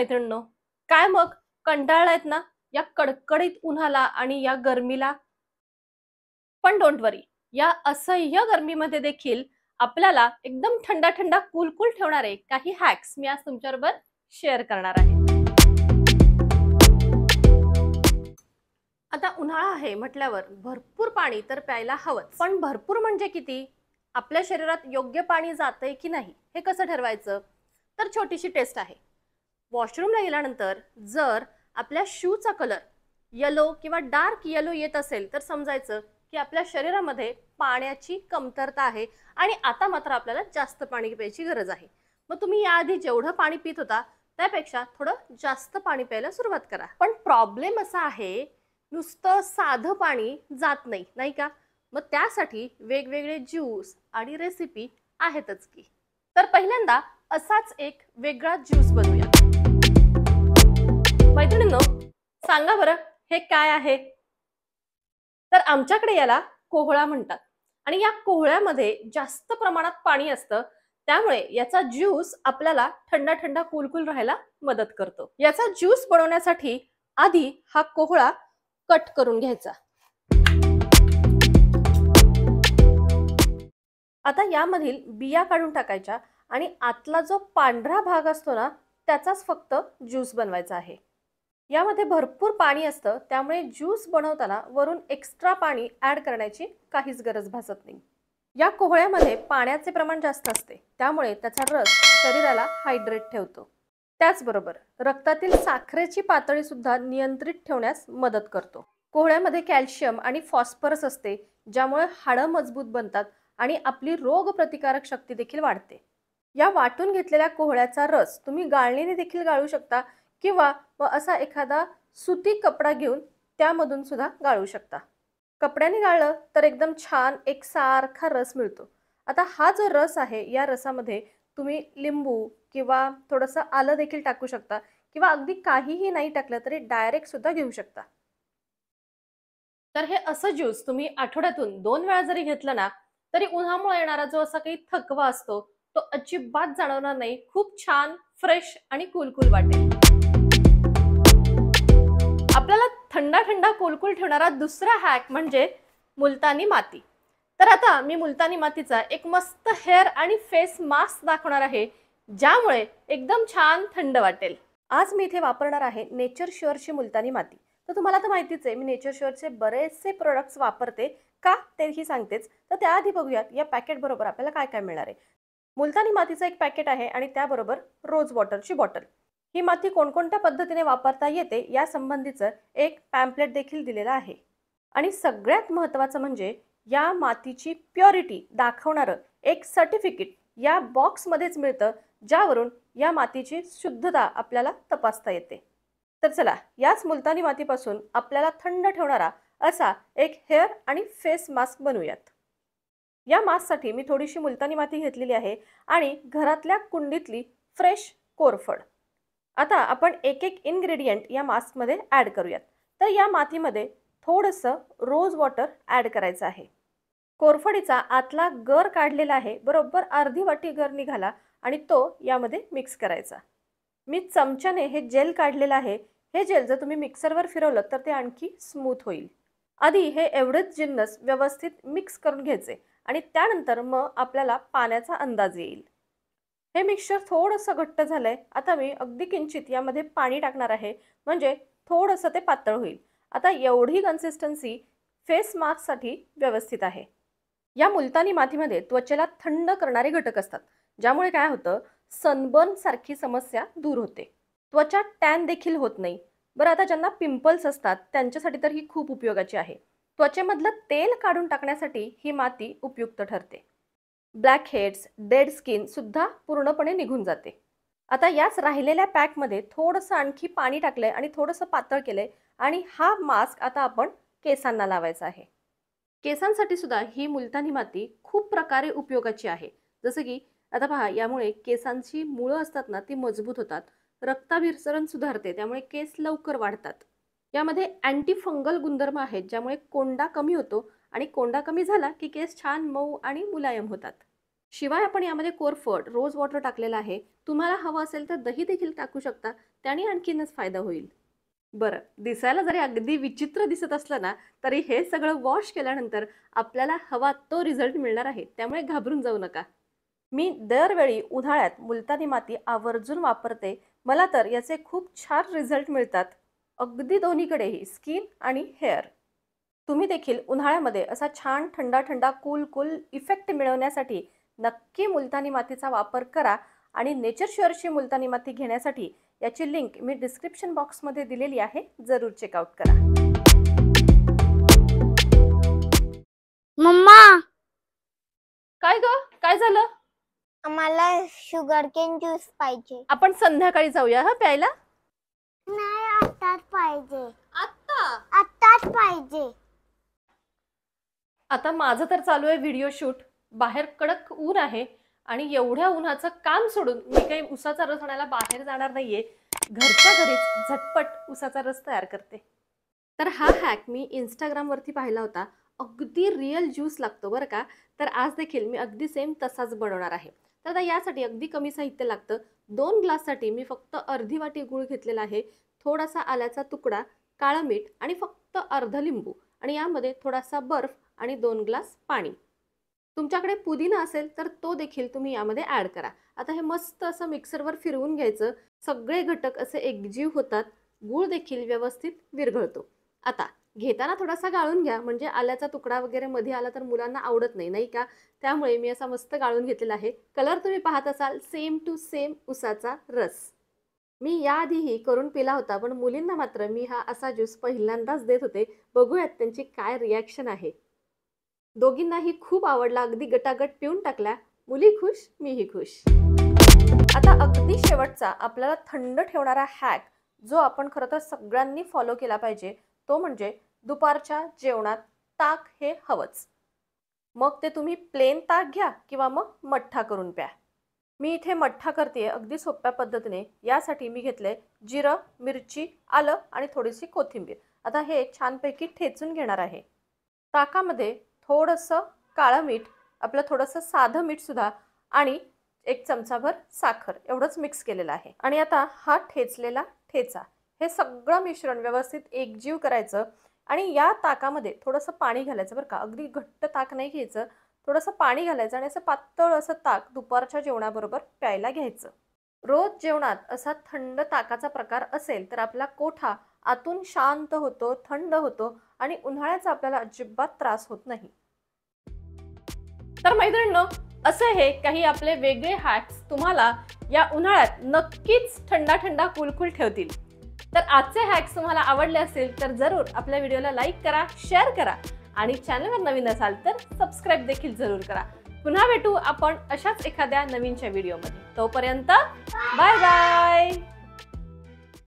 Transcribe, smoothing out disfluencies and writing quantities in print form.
मैत्रिणींनो? काय मग कंटाळलायत ना या कडकडीत उन्हाला आणि या गरमीला? पण डोंट वरी, या असह्य गरमीमध्ये देखील आपल्याला एकदम थंडा थंडा कूल कूल ठेवणारे काही हॅक्स मी आज तुमच्याबरोबर शेअर करणार आहे. आता उन्हाळा आहे म्हटल्यावर भरपूर पाणी तर प्यायला हवंच. पण भरपूर म्हणजे किती? आपल्या शरीरात योग्य पाणी जातंय की नाही हे कसं ठरवायचं? तर छोटीशी टेस्ट आहे. वॉशरूमला गेल्यानंतर जर आपल्या शूचा कलर येलो किंवा डार्क येलो येत असेल तर समजायचं की आपल्या शरीरामध्ये पाण्याची कमतरता आहे आणि आता मात्र आपल्याला जास्त पाणी प्यायची गरज आहे. मग तुम्ही याआधी जेवढं पाणी पित होता त्यापेक्षा थोडं जास्त पाणी प्यायला सुरुवात करा. पण प्रॉब्लेम असा आहे, नुसतं साधं पाणी जात नाही, नाही का? मग त्यासाठी वेगवेगळे ज्यूस आणि रेसिपी आहेतच की. तर पहिल्यांदा असाच एक वेगळा ज्यूस बनवूया. मैत्रिणींनो, सांगा बरं हे काय आहे? तर आमच्याकडे याला कोहळा म्हणतात आणि या कोहळ्यामध्ये जास्त प्रमाणात पाणी असतं, त्यामुळे याचा ज्यूस आपल्याला थंडा थंडा कूल कूल राहायला मदत करतो. याचा ज्यूस बनवण्यासाठी आधी हा कोहळा कट करून घ्यायचा. आता यामधील बिया काढून टाकायच्या आणि आतला जो पांढरा भाग असतो ना त्याचाच फक्त ज्यूस बनवायचा आहे. यामध्ये भरपूर पाणी असतं, त्यामुळे ज्यूस बनवताना वरून एक्स्ट्रा पाणी ॲड करण्याची काहीच गरज भासत नाही. या कोहळ्यामध्ये पाण्याचे प्रमाण जास्त असते, त्यामुळे त्याचा रस शरीराला हायड्रेट ठेवतो. त्याचबरोबर रक्तातील साखरेची पातळी सुद्धा नियंत्रित ठेवण्यास मदत करतो. कोहळ्यामध्ये कॅल्शियम आणि फॉस्फरस असते, ज्यामुळे हाडं मजबूत बनतात आणि आपली रोगप्रतिकारक शक्ती देखील वाढते. या वाटून घेतलेल्या कोहळ्याचा रस तुम्ही गाळणीने देखील गाळू शकता किंवा असा एखादा सुती कपडा घेऊन त्यामधून सुद्धा गाळू शकता. कपड्याने गाळलं तर एकदम छान एकसारखा रस मिळतो. आता हा जो रस आहे या रसामध्ये तुम्ही लिंबू किंवा थोडंसं आलं देखील टाकू शकता किंवा अगदी काहीही नाही टाकलं तरी डायरेक्ट सुद्धा घेऊ शकता. तर हे असं ज्यूस तुम्ही आठवड्यातून 2 वेळा जरी घेतलं ना तरी उन्हामुळे येणारा जो असा काही थकवा असतो तो अजिबात जाणवणार नाही. खूप छान फ्रेश आणि कूल वाटेल. आपल्याला थंडा थंडा कूल ठेवणारा दुसरा हॅक म्हणजे मुलतानी माती. तर आता मी मुलतानी मातीचा एक मस्त हेअर आणि फेस मास्क दाखवणार आहे, ज्यामुळे एकदम छान थंड वाटेल. आज मी इथे वापरणार आहे नेचर शुअरची मुलतानी माती. तर तुम्हाला तर माहितीच आहे, मी नेचर शुअरचे बरेचसे प्रोडक्ट्स वापरते का तेही सांगतेच. तर त्याआधी बघूयात या पॅकेट बरोबर आपल्याला काय काय मिळणार आहे. मुलतानी मातीचं एक पॅकेट आहे आणि त्याबरोबर रोज वॉटरची बॉटल. ही माती कोणकोणत्या पद्धतीने वापरता येते या संबंधीचं एक पॅम्पलेट देखील दिलेलं आहे. आणि सगळ्यात महत्त्वाचं म्हणजे या मातीची प्युरिटी दाखवणारं एक सर्टिफिकेट या बॉक्समध्येच मिळतं, ज्यावरून या मातीची शुद्धता आपल्याला तपासता येते. तर चला याच मुलतानी मातीपासून आपल्याला थंड ठेवणारा असा एक हेअर आणि फेस मास्क बनवूयात. या मास्कसाठी मी थोडीशी मुलतानी माती घेतलेली आहे आणि घरातल्या कुंडीतली फ्रेश कोरफड. आता आपण एक एक इन्ग्रेडियंट या मास्कमध्ये ॲड करूयात. तर या मातीमध्ये थोडंसं रोज वॉटर ॲड करायचं आहे. कोरफडीचा आतला गर काढलेला आहे, बरोबर अर्धी वाटी गर निघाला आणि तो यामध्ये मिक्स करायचा. मी चमच्याने हे जेल काढलेलं आहे. हे जेल जर तुम्ही मिक्सरवर फिरवलं तर ते आणखी स्मूथ होईल. आधी हे एवढेच जिन्नस व्यवस्थित मिक्स करून घ्यायचे आणि त्यानंतर मग आपल्याला पाण्याचा अंदाज येईल. हे मिक्सचर थोडंसं घट्ट झालंय. आता मी अगदी किंचित यामध्ये पाणी टाकणार आहे, म्हणजे थोडंसं ते पातळ होईल. आता एवढी कन्सिस्टन्सी फेस मास्कसाठी व्यवस्थित आहे. या मुलतानी मातीमध्ये त्वचेला थंड करणारे घटक असतात, ज्यामुळे काय होतं, सनबर्न सारखी समस्या दूर होते. त्वचा टॅन देखील होत नाही. बरं, आता ज्यांना पिंपल्स असतात त्यांच्यासाठी तर ही खूप उपयोगाची आहे. त्वचेमधलं तेल काढून टाकण्यासाठी ही माती उपयुक्त ठरते. ब्लॅक हेड्स, डेड स्किन सुद्धा पूर्णपणे निघून जाते. आता याच राहिलेल्या पॅकमध्ये थोडंसं आणखी पाणी टाकलंय आणि थोडंसं पातळ केलंय आणि हा मास्क आता आपण केसांना लावायचा आहे. केसांसाठी सुद्धा ही मुलतानी माती खूप प्रकारे उपयोगाची आहे. जसं की आता पहा, यामुळे केसांची मुळं असतात ना ती मजबूत होतात, रक्ताभिसरण सुधारते, त्यामुळे केस लवकर वाढतात. यामध्ये अँटी फंगल गुणधर्म आहेत, ज्यामुळे कोंडा कमी होतो आणि कोंडा कमी झाला की केस छान मऊ आणि मुलायम होतात. शिवाय आपण यामध्ये कोरफड, रोज वॉटर टाकलेलं आहे. तुम्हाला हवं असेल तर दही देखील टाकू शकता, त्याने आणखीनच फायदा होईल. बरं, दिसायला जरी अगदी विचित्र दिसत असलं ना, तरी हे सगळं वॉश केल्यानंतर आपल्याला हवा तो रिझल्ट मिळणार आहे. त्यामुळे घाबरून जाऊ नका. मी दरवेळी उन्हाळ्यात मुलतानी माती आवर्जून वापरते. मला तर याचे खूप छान रिझल्ट मिळतात, अगदी दोन्हीकडेही, स्किन आणि हेअर. तुम्ही देखील उन्हाळ्यामध्ये असा छान थंडा थंडा कूल कूल इफेक्ट मिळवण्यासाठी नक्की मुलतानी मातीचा वापर करा. आणि नेचर शुअरची मुलतानी माती घेण्यासाठी याची लिंक मी डिस्क्रिप्शन बॉक्समध्ये दिलेली आहे, जरूर चेकआउट करा. मम्मा, काय ग, काय झालं? आम्हाला शुगर केन ज्यूस पाहिजे. आपण संध्याकाळी जाऊया हा प्यायला. नाही, आत्ताच पाहिजे. आत्ता? आत्ताच पाहिजे. आता माझं तर चालू आहे व्हिडिओ शूट. बाहेर कडक ऊन आहे आणि एवढ्या उन्हाचं काम सोडून मी काही उसाचा रस आणायला बाहेर जाणार नाहीये. घरच्या घरीच झटपट उसाचा रस तयार करते. तर हा हॅक मी इंस्टाग्रामवरती पाहिला होता. अगदी रिअल ज्यूस लागतो बरं का. तर आज देखील मी अगदी सेम तसाच बनवणार आहे. तर आता यासाठी अगदी कमी साहित्य लागतं. 2 ग्लाससाठी मी फक्त अर्धी वाटी गूळ घेतलेला आहे, थोडासा आल्याचा तुकडा, काळं मीठ आणि फक्त अर्ध लिंबू आणि यामध्ये थोडासा बर्फ आणि 2 ग्लास पाणी. तुमच्याकडे पुदिना असेल तर तो देखील तुम्ही यामध्ये ॲड करा. आता हे मस्त असं मिक्सरवर फिरवून घ्यायचं. सगळे घटक असे एकजीव होतात. गूळ देखील व्यवस्थित विरघळतो. आता घेताना थोडासा गाळून घ्या, म्हणजे आल्याचा तुकडा वगैरे मध्ये आला तर मुलांना आवडत नाही, नाही का. त्यामुळे मी असा मस्त गाळून घेतलेला आहे. कलर तुम्ही पाहत असाल, सेम टू सेम उसाचा रस. मी याआधीही करून पिला होता, पण मुलींना मात्र मी हा असा ज्यूस पहिल्यांदाच देत होते. बघूयात त्यांची काय रिॲक्शन आहे. दोघींनाही खूप आवडला. अगदी गटागट पिऊन टाकल्या. मुली खुश, मीही खुश. आता अगदी शेवटचा आपल्याला थंड ठेवणारा हॅक, जो आपण खरं तर सगळ्यांनी फॉलो केला पाहिजे, तो म्हणजे दुपारच्या जेवणात ताक हे हवंच. मग ते तुम्ही प्लेन ताक घ्या किंवा मग मठ्ठा करून प्या. मी इथे मठ्ठा करते अगदी सोप्या पद्धतीने. यासाठी मी घेतले जिरं, मिरची, आलं आणि थोडीशी कोथिंबीर. आता हे छानपैकी ठेचून घेणार आहे. ताकामध्ये थोडंसं काळं मीठ, आपलं थोडंसं साधं मीठ सुद्धा आणि 1 चमचाभर साखर एवढंच मिक्स केलेलं आहे. आणि आता हा ठेचलेला ठेचा, हे सगळं मिश्रण व्यवस्थित एकजीव करायचं आणि या ताकामध्ये थोडंसं पाणी घालायचं बरं का. अगदी घट्ट ताक नाही घ्यायचं, थोडंसं पाणी घालायचं आणि असं पातळ असं ताक दुपारच्या जेवणाबरोबर प्यायला घ्यायचं. रोज जेवणात असा थंड ताकाचा प्रकार असेल तर आपला कोठा आतून शांत होतो, थंड होतो आणि उन्हाळ्याचा आपल्याला अजिबात त्रास होत नाही. तर मैत्रिणींनो, असे हे काही आपले वेगळे हॅक्स तुम्हाला या उन्हाळ्यात नक्कीच थंडा थंडा कुलकुल ठेवतील. तर आजचे हॅक्स तुम्हाला आवडले असतील तर जरूर आपल्या व्हिडिओला लाईक करा, शेअर करा आणि चॅनलवर नवीन असाल तर सबस्क्राईब देखील जरूर करा. पुन्हा भेटू आपण अशाच एखाद्या नवीनच्या व्हिडिओमध्ये. तोपर्यंत बाय बाय.